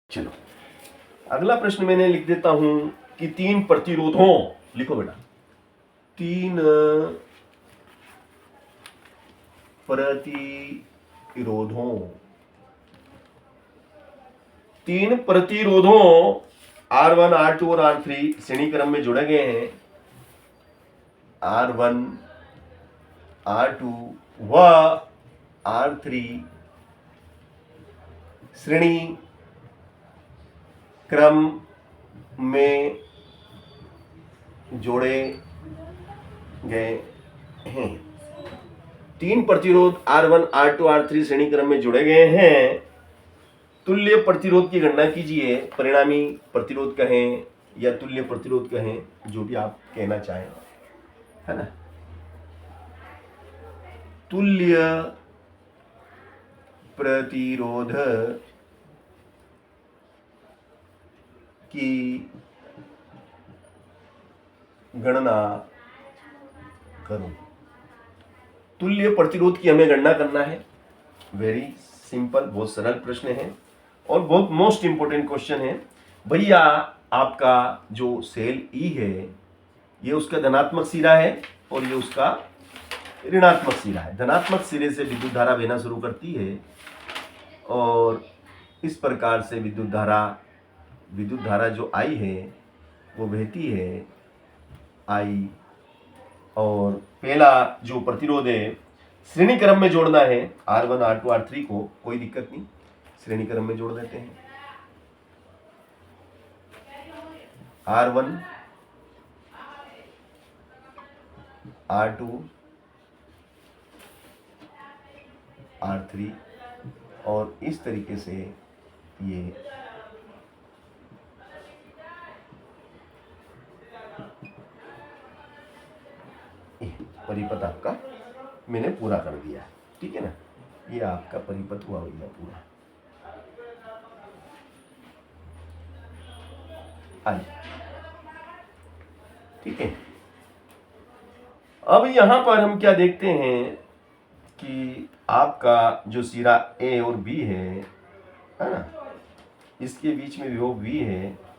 चलो अगला प्रश्न मैंने लिख देता हूं कि तीन प्रतिरोधों, लिखो बेटा, तीन प्रतिरोधों, तीन प्रतिरोधों R1, R2 और R3 श्रेणी क्रम में जोड़े गए हैं। R1, R2 व R3 श्रेणी क्रम में जोड़े गए हैं। तीन प्रतिरोध R1, R2, R3 श्रेणी क्रम में जोड़े गए हैं। तुल्य प्रतिरोध की गणना कीजिए। परिणामी प्रतिरोध कहें या तुल्य प्रतिरोध कहें, जो भी आप कहना चाहें, है ना। तुल्य प्रतिरोध की गणना करो। तुल्य प्रतिरोध की हमें गणना करना है। वेरी सिंपल, बहुत सरल प्रश्न है और बहुत मोस्ट इंपोर्टेंट क्वेश्चन है। भैया आपका जो सेल ई है, ये उसका धनात्मक सिरा है और ये उसका ऋणात्मक सिरा है। धनात्मक सिरे से विद्युत धारा बहना शुरू करती है और इस प्रकार से विद्युत धारा जो आई है वो बहती है आई। और पहला जो प्रतिरोध है श्रेणी क्रम में जोड़ना है, R1, R2, R3 को, कोई दिक्कत नहीं, श्रेणी क्रम में जोड़ देते हैं। R1, R2, R3 और इस तरीके से ये परिपथ आपका मैंने पूरा कर दिया, ठीक है ना। ये आपका परिपथ हुआ भैया पूरा। आइए, ठीक है। अब यहां पर हम क्या देखते हैं कि आपका जो सिरा ए और बी है ना, इसके बीच में विभव V है।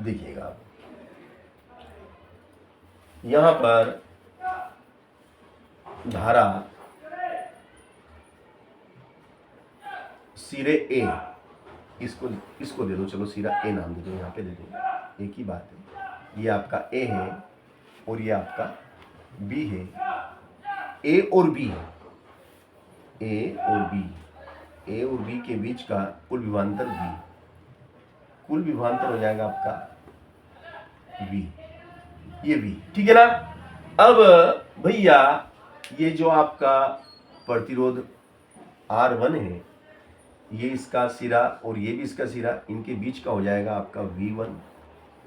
देखिएगा आप, यहां पर धारा सिरे ए, इसको दे दो, चलो सिरा ए नाम दे दो, यहाँ पे दे दो, एक ही बात है। ये आपका ए है और ये आपका बी है। ए और बी है, ए और बी के बीच का कुल विभवांतर बी, कुल विभवांतर हो जाएगा आपका V, ये V, ठीक है ना। अब भैया ये जो आपका प्रतिरोध R1 है, ये इसका सिरा और ये भी इसका सिरा, इनके बीच का हो जाएगा आपका V1,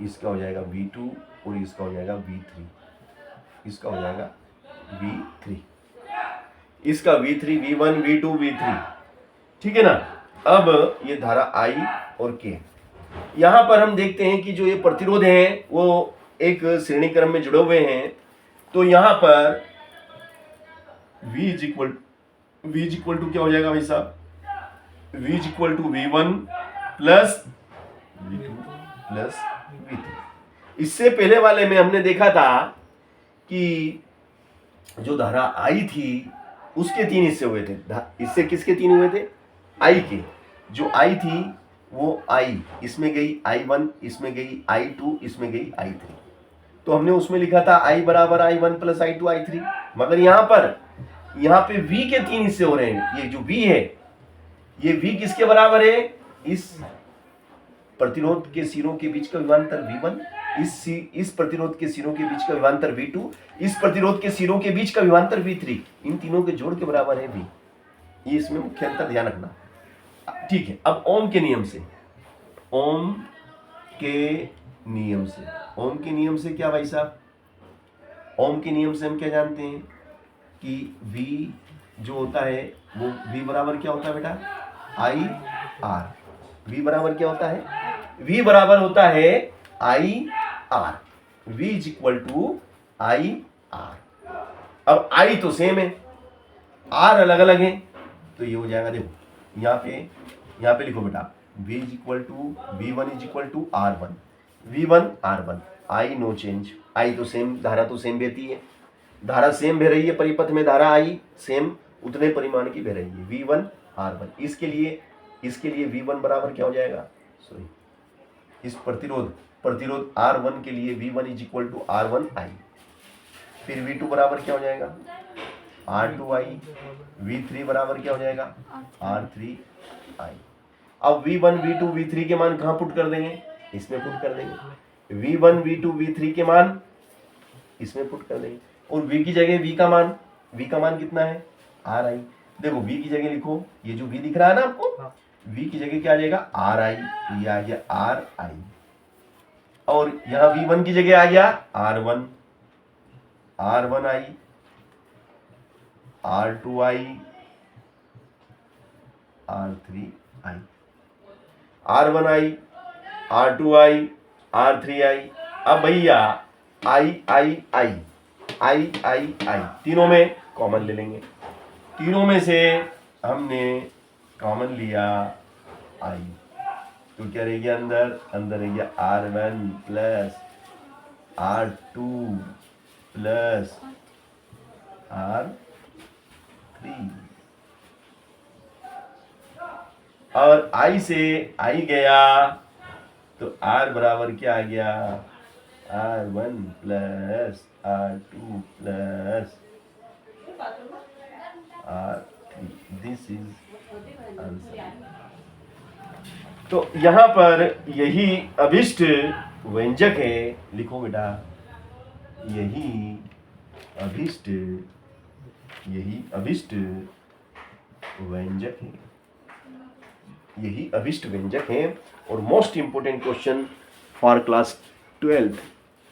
इसका हो जाएगा V2 और इसका हो जाएगा V3, इसका हो जाएगा V3, इसका V3, V1, V2, V3, ठीक है ना। अब ये धारा I और K, यहां पर हम देखते हैं कि जो ये प्रतिरोध हैं वो एक श्रेणी क्रम में जुड़े हुए हैं। तो यहां पर V इज इक्वल टू क्या हो जाएगा भाई साहब, V is equal to V1 plus V2 plus V3। इससे पहले वाले में हमने देखा था कि जो धारा आई थी उसके तीन हिस्से हुए थे। इससे किसके तीन हुए थे, आई के। जो आई थी वो आई, इसमें गई I1, इसमें गई I2, इसमें गई I3। तो हमने उसमें लिखा था I बराबर I1 प्लस I2 I3। मगर यहाँ पे V के तीन हिस्से हो रहे हैं। ये जो V है, ये V किसके बराबर है, इस प्रतिरोध के सिरों के बीच का विभवांतर V1, इस प्रतिरोध के सिरों के बीच का विभवांतर V2, इस प्रतिरोध के सिरों के बीच का विभवांतर V3, इन तीनों के जोड़ के बराबर है V। ये इसमें मुख्य अंतर ध्यान रखना, ठीक है। अब ओम के नियम से, ओम के नियम से क्या भाई साहब, ओम के नियम से हम क्या जानते हैं कि V जो होता है वो V बराबर क्या होता है बेटा, I R। V बराबर क्या होता है, V बराबर होता है I R। V is equal to I R। अब I तो सेम है, आर अलग अलग हैं तो ये हो जाएगा, देखो यहाँ पे लिखो बेटा V is equal to V1 is equal to R1, V1 R1, I no change, I तो सेम, धारा तो सेम बहती है, धारा सेम बह रही है परिपथ में, धारा I सेम उतने परिमाण की बह रही है, V1 R1। इसके लिए V1 बराबर क्या हो जाएगा, सॉरी इस प्रतिरोध R1 के लिए V1 is equal to R1I, फिर V2 बराबर क्या हो जाएगा R2I, V3 बराबर क्या हो जाएगा R3I। अब V1 V2 V3 के मान कहाँ पुट कर देंगे, इसमें पुट कर देंगे, V1 V2 V3 के मान इसमें पुट कर देंगे, और V की जगह V का मान कितना है RI। देखो V की जगह लिखो, ये जो V दिख रहा है ना आपको, V की जगह क्या आ जाएगा RI, ये आ गया RI, और यहाँ V1 की जगह आ गया R1, R1I, R2I, R3I, R1I, R2I, R3I। अब भैया I तीनों में कॉमन ले लेंगे, तीनों में से हमने कॉमन लिया I, तो क्या रह गया अंदर रह गया R1 plus R2 plus R3, और I से I गया तो R बराबर क्या आ गया R1 plus R2 plus R3, this is answer. तो यहाँ पर यही अभिष्ट व्यंजक है, लिखो बेटा यही अभिष्ट व्यंजक है, यही अभिष्ट व्यंजक है। और most important question for class 12